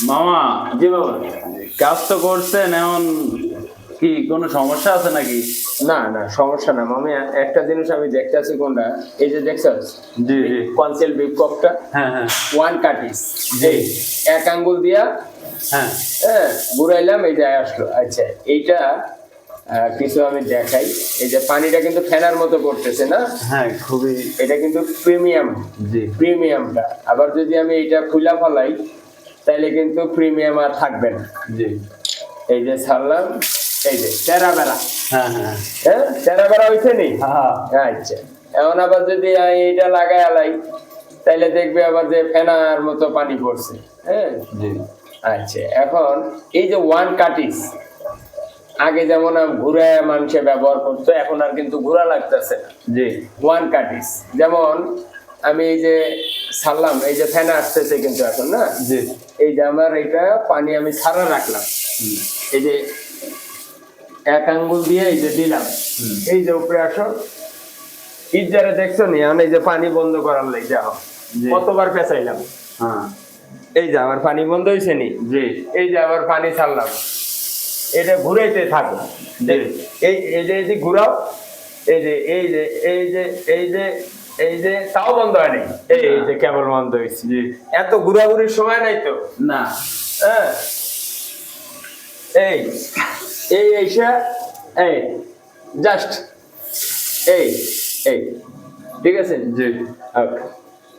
মামা, জি বাবা। কাজ তো করছেন, এখন কি কোনো সমস্যা আছে নাকি? না না, সমস্যা না মামি। একটা জিনিস আমি দেখতেছি, কোনটা এই যে দেখছস, জি জি। কনসেল বিকপটা হ্যাঁ হ্যাঁ। ওয়ান কাটিস, জি। এই এক আঙ্গুল দিয়া হ্যাঁ হ্যাঁ ঘুরাইলাম, এই যে আসলো। আচ্ছা, এইটা কিছু আমি দেখাই। এই যে পানিটা কিন্তু ফেনার মতো করতেছে না, হ্যাঁ, খুবই। এটা কিন্তু প্রিমিয়াম, জি প্রিমিয়ামটা। আবার যদি আমি এটা খুলা ফেলাই, তাইলে কিন্তু প্রিমিয়াম আর থাকবে না। জি। এই যে ছাড়লাম, এই যে তেরা বেড়া, হ্যাঁ হ্যাঁ হ্যাঁ তেরা বেড়া হইছে নি। হ্যাঁ। আচ্ছা, এখন আবার যদি আমি এটা লাগাই আলাই, তাইলে দেখবে আবার যে ফেনার মতো পানি পড়ছে। হ্যাঁ, জি আচ্ছা। এখন এই যে ওয়ান কাটিস, আগে যেমন ঘুরায় মানুষে ব্যবহার করতো, এখন আর কিন্তু ঘোরা লাগতেছে না। জি। ওয়ান কাটিস, যেমন আমি এই যে ছাড়লাম, এই যে ফেনা আসতেছে কিন্তু এখন না, জি। এই যে আমার এটা পানি আমি ছাড়া রাখলাম, এই যে এক আঙ্গুল দিয়ে এই যে দিলাম, এই যে উপরে আসো, ইজারে দেখছো নি, এখন এই যে পানি বন্ধ করার লাগে যাও, জি। কতবার পেঁচাইলাম, হ্যাঁ। এই যে আমার পানি বন্ধ হয়েছে নি। জি এই যে আবার পানি ছাড়লাম, এটা ঘুরাইতে থাকো। জি। এই যে ঘুরাও, এই যে এই যে এই যে এই যে এই যে তাও বন্ধ হয়নি, এই যে কেবল বন্ধ হয়েছে। জি। এত ঘুরাঘুরির সময় নাই তো। না। হ্যাঁ, এই এই এইসা, এই জাস্ট এই এই ঠিক আছে। জি। ওকে।